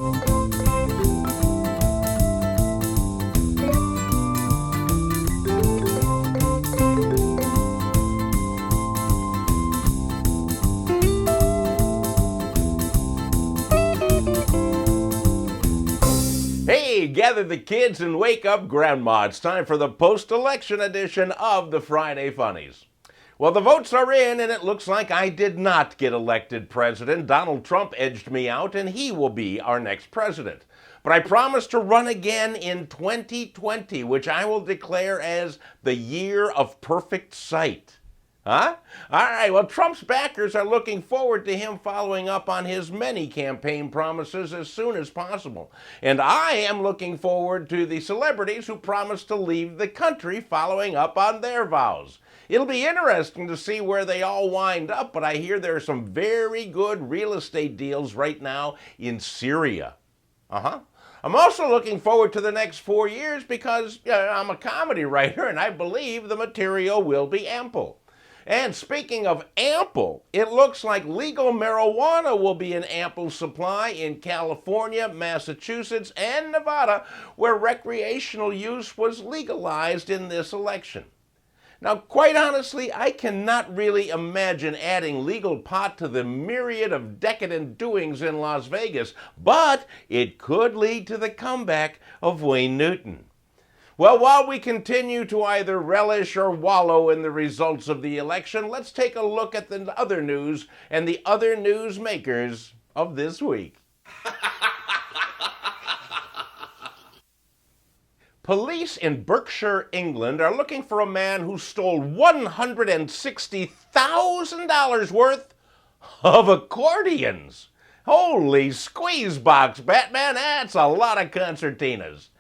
Hey, gather the kids and wake up Grandma. It's time for the post-election edition of the Friday Funnies. Well, the votes are in, and it looks like I did not get elected president. Donald Trump edged me out, and he will be our next president. But I promise to run again in 2020, which I will declare as the year of perfect sight. Huh? All right, well, Trump's backers are looking forward to him following up on his many campaign promises as soon as possible. And I am looking forward to the celebrities who promise to leave the country following up on their vows. It'll be interesting to see where they all wind up, but I hear there are some very good real estate deals right now in Syria. I'm also looking forward to the next 4 years because I'm a comedy writer and I believe the material will be ample. And speaking of ample, it looks like legal marijuana will be in ample supply in California, Massachusetts, and Nevada, where recreational use was legalized in this election. Now, quite honestly, I cannot really imagine adding legal pot to the myriad of decadent doings in Las Vegas, but it could lead to the comeback of Wayne Newton. Well, while we continue to either relish or wallow in the results of the election, let's take a look at the other news and the other news makers of this week. Police in Berkshire, England are looking for a man who stole $160,000 worth of accordions. Holy squeeze box, Batman, that's a lot of concertinas.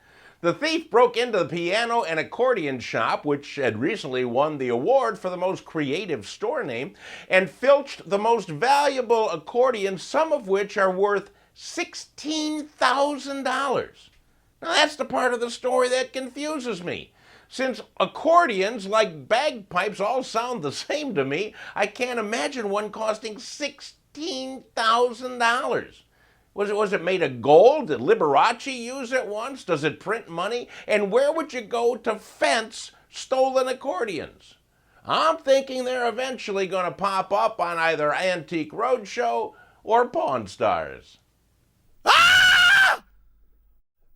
The thief broke into the piano and accordion shop, which had recently won the award for the most creative store name, and filched the most valuable accordions, some of which are worth $16,000. Now that's the part of the story that confuses me. Since accordions, like bagpipes, all sound the same to me, I can't imagine one costing $16,000. Was it made of gold? Did Liberace use it once? Does it print money? And where would you go to fence stolen accordions? I'm thinking they're eventually going to pop up on either Antique Roadshow or Pawn Stars. Ah!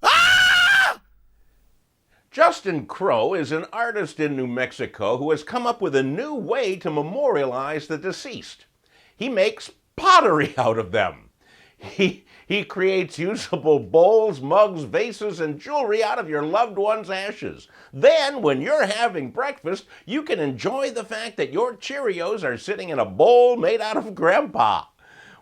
Ah! Justin Crow is an artist in New Mexico who has come up with a new way to memorialize the deceased. He makes pottery out of them. He creates usable bowls, mugs, vases, and jewelry out of your loved one's ashes. Then, when you're having breakfast, you can enjoy the fact that your Cheerios are sitting in a bowl made out of Grandpa.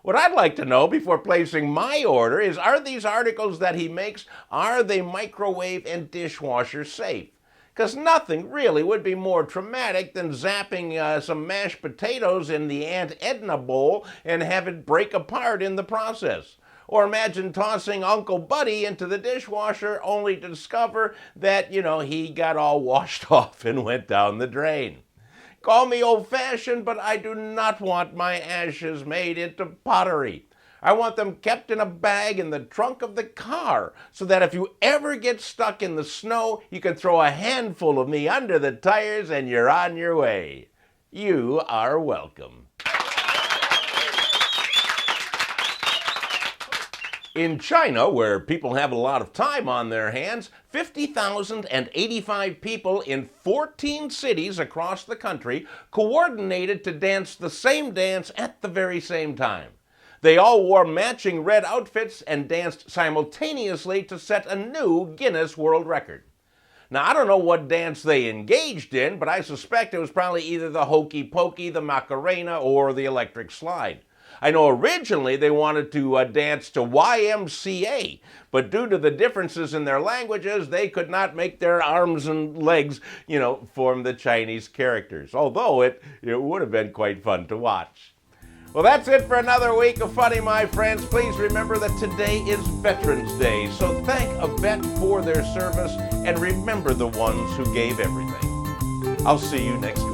What I'd like to know before placing my order is, are these articles that he makes, are they microwave and dishwasher safe? Because nothing really would be more traumatic than zapping some mashed potatoes in the Aunt Edna bowl and have it break apart in the process. Or imagine tossing Uncle Buddy into the dishwasher only to discover that, he got all washed off and went down the drain. Call me old-fashioned, but I do not want my ashes made into pottery. I want them kept in a bag in the trunk of the car so that if you ever get stuck in the snow, you can throw a handful of me under the tires and you're on your way. You are welcome. In China, where people have a lot of time on their hands, 50,085 people in 14 cities across the country coordinated to dance the same dance at the very same time. They all wore matching red outfits and danced simultaneously to set a new Guinness World Record. Now, I don't know what dance they engaged in, but I suspect it was probably either the Hokey Pokey, the Macarena, or the Electric Slide. I know originally they wanted to dance to YMCA, but due to the differences in their languages, they could not make their arms and legs, form the Chinese characters, although it would have been quite fun to watch. Well, that's it for another week of Funny, my friends. Please remember that today is Veterans Day, so thank a vet for their service and remember the ones who gave everything. I'll see you next week.